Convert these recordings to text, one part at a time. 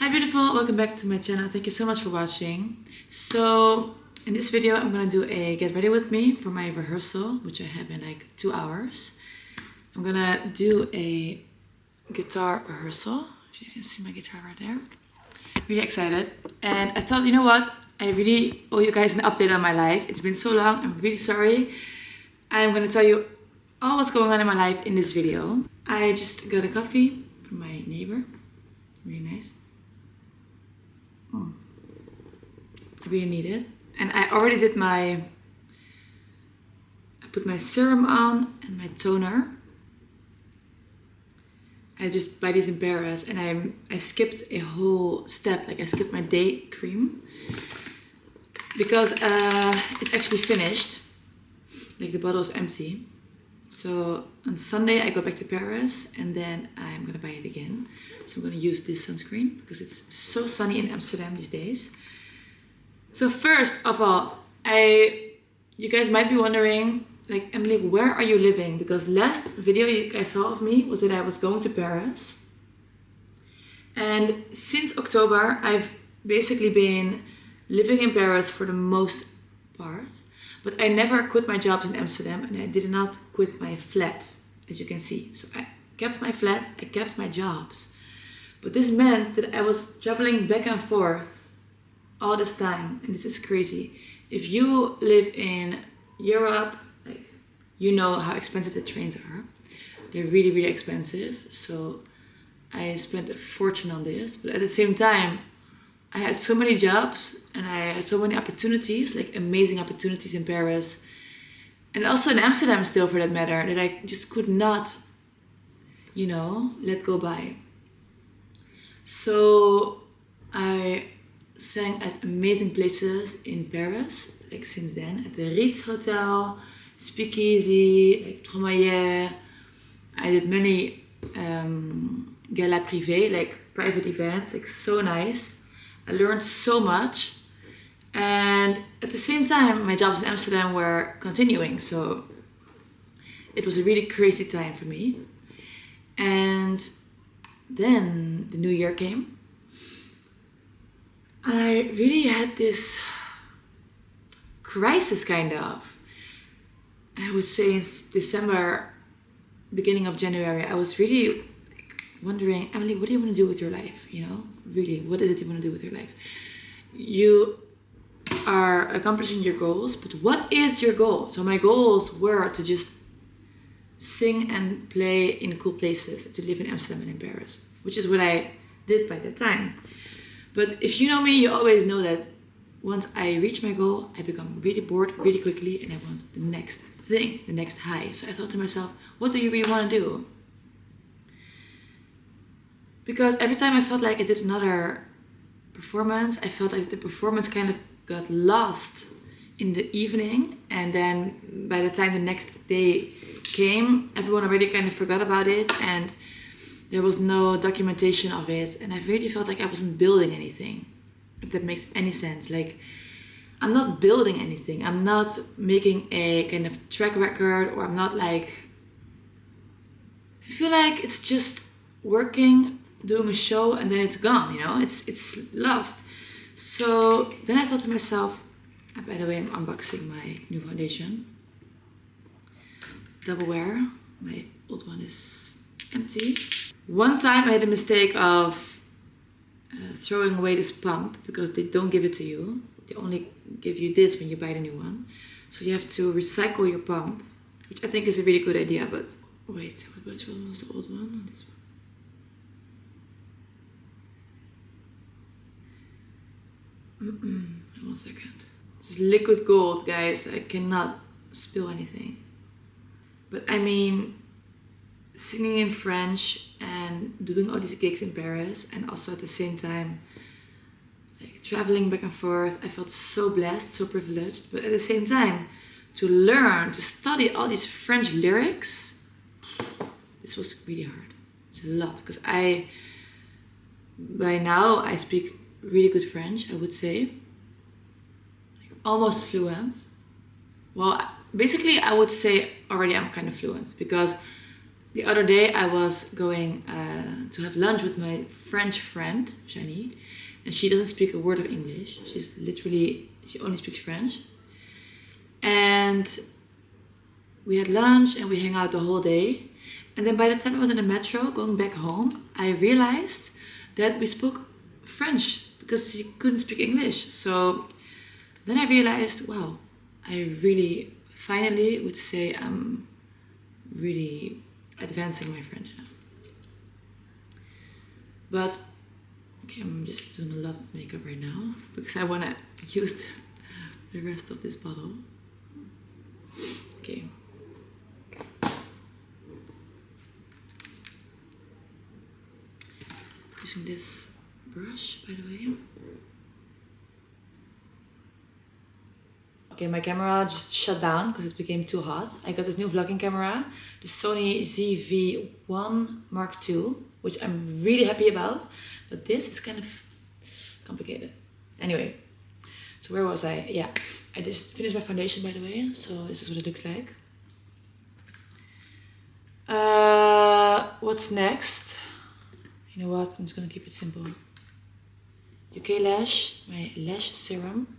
Hi beautiful, welcome back to my channel. Thank you so much for watching. So in this video I'm gonna do a get ready with me for my rehearsal, which I have in like 2 hours. I'm gonna do a guitar rehearsal. If you can see my guitar right there. Really excited. And I thought, you know what? I really owe you guys an update on my life. It's been so long, I'm really sorry. I'm gonna tell you all what's going on in my life in this video. I just got a coffee from my neighbor. Really nice. I really need it. And I already did I put my serum on and my toner. I just buy these in Paris, and I skipped a whole step. Like I skipped my day cream because it's actually finished. Like the bottle is empty. So on Sunday I go back to Paris and then I'm gonna buy it again. So I'm gonna use this sunscreen because it's so sunny in Amsterdam these days. So first of all, you guys might be wondering, like, Emily, where are you living? Because last video you guys saw of me was that I was going to Paris. And since October, I've basically been living in Paris for the most part. But I never quit my jobs in Amsterdam, and I did not quit my flat, as you can see. So I kept my flat, I kept my jobs. But this meant that I was traveling back and forth all this time, and this is crazy. If you live in Europe, like, you know how expensive the trains are. They're really, really expensive. So I spent a fortune on this, but at the same time, I had so many jobs and I had so many opportunities, like amazing opportunities in Paris and also in Amsterdam still for that matter, that I just could not, let go by. So I sang at amazing places in Paris, like since then, at the Ritz Hotel, Speakeasy, like Tromaillet. I did many gala privé, like private events, like so nice. I learned so much, and at the same time my jobs in Amsterdam were continuing, so it was a really crazy time for me. And then the new year came, and I really had this crisis kind of. I would say in December, beginning of January, I was really wondering, Emily, what do you want to do with your life? Really, what is it you want to do with your life? You are accomplishing your goals, but what is your goal? So my goals were to just sing and play in cool places, to live in Amsterdam and in Paris, which is what I did by that time. But if you know me, you always know that once I reach my goal, I become really bored really quickly and I want the next thing, the next high. So I thought to myself, what do you really want to do? Because every time I felt like I did another performance, I felt like the performance kind of got lost in the evening. And then by the time the next day came, everyone already kind of forgot about it. And there was no documentation of it. And I really felt like I wasn't building anything, if that makes any sense. Like, I'm not building anything. I'm not making a kind of track record, or I'm not like... I feel like it's just working, doing a show, and then it's gone, it's lost. So then I thought to myself, by the way, I'm unboxing my new foundation, Double Wear. My old one is empty. One time I had a mistake of throwing away this pump, because they don't give it to you. They only give you this when you buy the new one. So you have to recycle your pump, which I think is a really good idea, but wait, which one was the old one? This one. One second. This is liquid gold, guys. I cannot spill anything. But I mean, singing in French and doing all these gigs in Paris, and also at the same time, like traveling back and forth, I felt so blessed, so privileged. But at the same time, to learn, to study all these French lyrics, this was really hard. It's a lot, because by now I speak really good French, I would say, like almost fluent. Well, basically I would say already I'm kind of fluent, because The other day I was going to have lunch with my French friend, Jenny, and she doesn't speak a word of English. She only speaks French. And we had lunch and we hang out the whole day. And then by the time I was in the metro going back home, I realized that we spoke French because she couldn't speak English. So then I realized, wow, I really finally would say I'm really advancing my French now. But okay, I'm just doing a lot of makeup right now because I want to use the rest of this bottle. Okay. Using this brush, by the way. Okay, my camera just shut down because it became too hot. I got this new vlogging camera, the Sony ZV-1 Mark II, which I'm really happy about. But this is kind of complicated. Anyway, so where was I? Yeah, I just finished my foundation, by the way. So this is what it looks like. What's next? You know what? I'm just gonna keep it simple. UK Lash, my lash serum.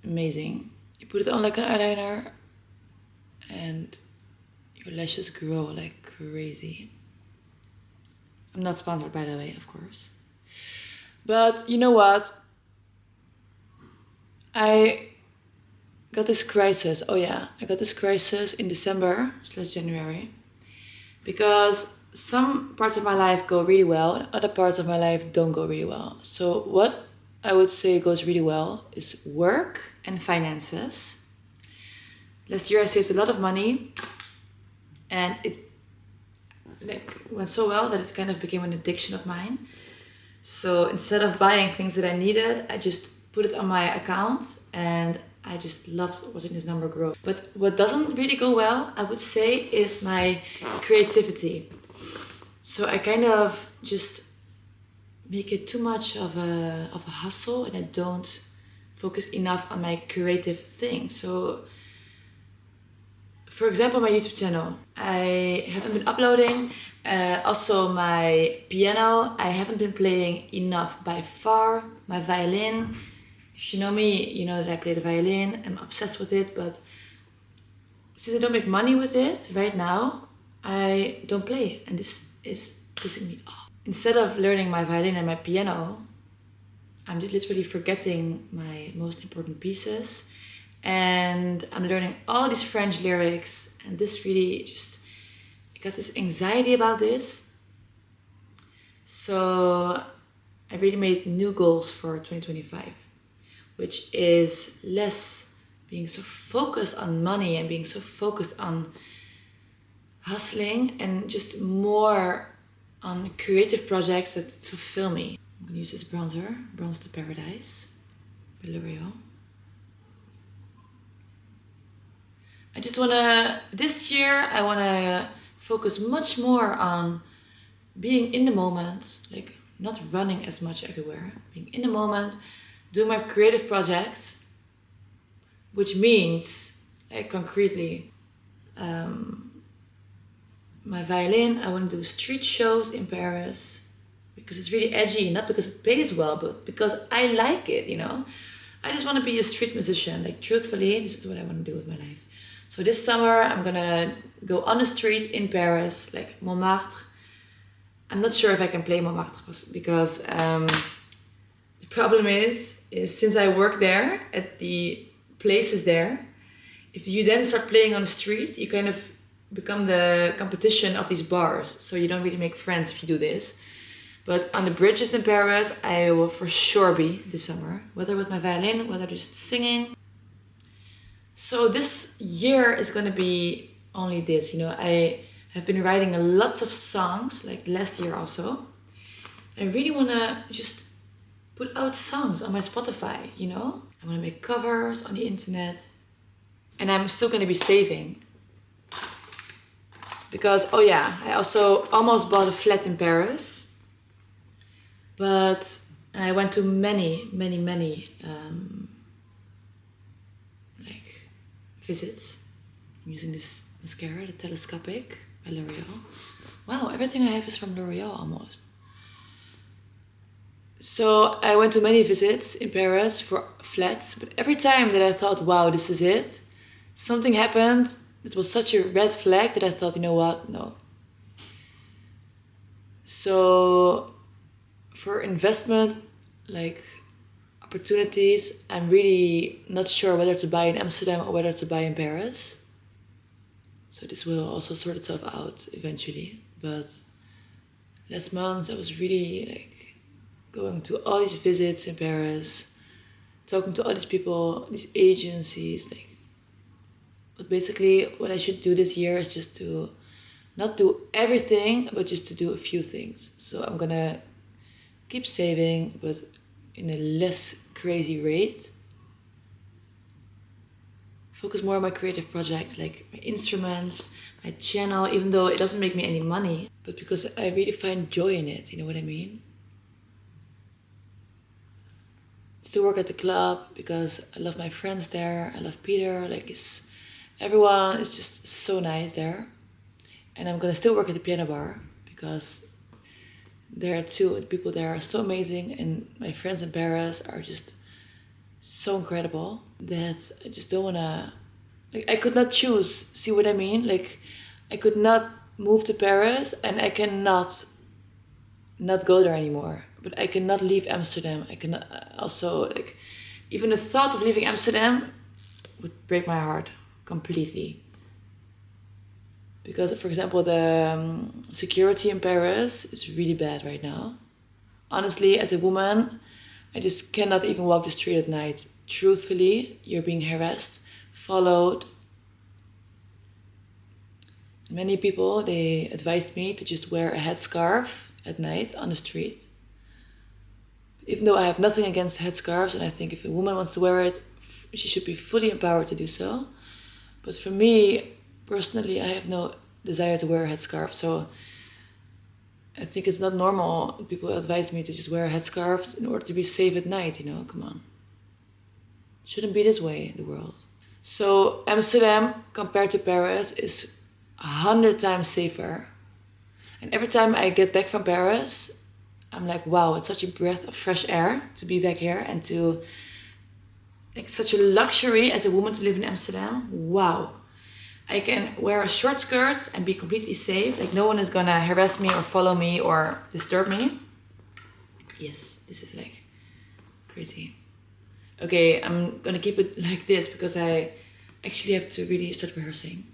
Amazing. You put it on like an eyeliner and your lashes grow like crazy. I'm not sponsored, by the way, of course. But you know what? I got this crisis. Oh yeah, I got this crisis in December/January because some parts of my life go really well and other parts of my life don't go really well. So what I would say goes really well is work and finances. Last year I saved a lot of money and it went so well that it kind of became an addiction of mine. So instead of buying things that I needed, I just put it on my account and I just loved watching this number grow. But what doesn't really go well, I would say, is my creativity. So I kind of just make it too much of a hustle and I don't focus enough on my creative thing. So for example, my YouTube channel, I haven't been uploading. Also my piano, I haven't been playing enough by far. My violin, if you know me, you know that I play the violin. I'm obsessed with it, but since I don't make money with it right now, I don't play, and this is pissing me off. Instead of learning my violin and my piano, I'm just literally forgetting my most important pieces. And I'm learning all these French lyrics. And this really just, I got this anxiety about this. So I really made new goals for 2025, which is less being so focused on money and being so focused on hustling and just more on creative projects that fulfill me. I'm gonna use this bronzer, Bronze to Paradise by L'Oreal. I just wanna, this year I wanna focus much more on being in the moment, like not running as much everywhere, being in the moment, doing my creative projects, which means, like concretely, my violin, I want to do street shows in Paris because it's really edgy, not because it pays well, but because I like it, you know? I just want to be a street musician, like truthfully, this is what I want to do with my life. So this summer, I'm gonna go on the street in Paris, like Montmartre. I'm not sure if I can play Montmartre because the problem is since I work there at the places there, if you then start playing on the street, you kind of become the competition of these bars. So you don't really make friends if you do this. But on the bridges in Paris, I will for sure be this summer, whether with my violin, whether just singing. So this year is gonna be only this, you know, I have been writing lots of songs, like last year also. I really wanna just put out songs on my Spotify, you know? I wanna make covers on the internet. And I'm still gonna be saving. Because, oh yeah, I also almost bought a flat in Paris. But I went to many like visits. I'm using this mascara, the Telescopic by L'Oreal. Wow, everything I have is from L'Oreal almost. So I went to many visits in Paris for flats, but every time that I thought, wow, this is it, something happened. It was such a red flag that I thought, you know what, no. So for investment, like opportunities, I'm really not sure whether to buy in Amsterdam or whether to buy in Paris. So this will also sort itself out eventually. But last month I was really like going to all these visits in Paris, talking to all these people, these agencies. But basically what I should do this year is just to not do everything, but just to do a few things. So I'm gonna keep saving, but in a less crazy rate. Focus more on my creative projects, like my instruments, my channel, even though it doesn't make me any money, but because I really find joy in it, you know what I mean? Still work at the club because I love my friends there. I love Peter, everyone is just so nice there. And I'm gonna still work at the piano bar because there are the people there are so amazing, and my friends in Paris are just so incredible that I just don't wanna, I could not choose, see what I mean? I could not move to Paris and I cannot not go there anymore, but I cannot leave Amsterdam. I cannot also, even the thought of leaving Amsterdam would break my heart completely. Because, for example, the security in Paris is really bad right now. Honestly, as a woman, I just cannot even walk the street at night. Truthfully, you're being harassed, followed. Many people, they advised me to just wear a headscarf at night on the street. Even though I have nothing against headscarves, and I think if a woman wants to wear it, she should be fully empowered to do so. But for me, personally, I have no desire to wear a headscarf, so I think it's not normal. People advise me to just wear a headscarf in order to be safe at night, you know, come on. Shouldn't be this way in the world. So Amsterdam, compared to Paris, is 100 times safer. And every time I get back from Paris, I'm like, wow, it's such a breath of fresh air to be back here and to, such a luxury as a woman to live in Amsterdam. Wow. I can wear a short skirt and be completely safe. No one is gonna harass me or follow me or disturb me. Yes, this is crazy. Okay, I'm gonna keep it like this because I actually have to really start rehearsing.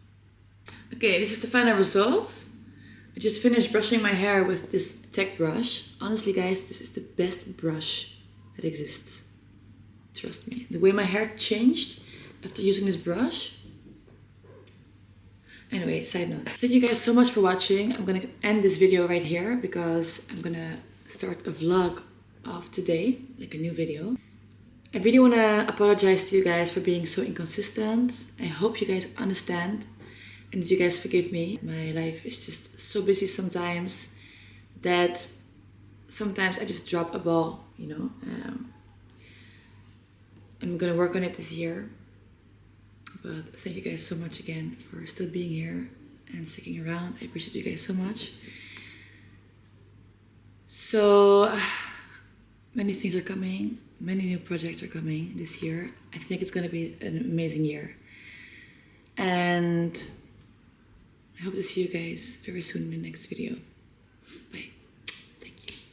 Okay, this is the final result. I just finished brushing my hair with this tech brush. Honestly, guys, this is the best brush that exists. Trust me. The way my hair changed after using this brush. Anyway, side note. Thank you guys so much for watching. I'm gonna end this video right here because I'm gonna start a vlog of today, a new video. I really wanna apologize to you guys for being so inconsistent. I hope you guys understand and that you guys forgive me. My life is just so busy sometimes that sometimes I just drop a ball, you know. I'm gonna work on it this year. But thank you guys so much again for still being here and sticking around. I appreciate you guys so much. So many things are coming. Many new projects are coming this year. I think it's going to be an amazing year. And I hope to see you guys very soon in the next video. Bye.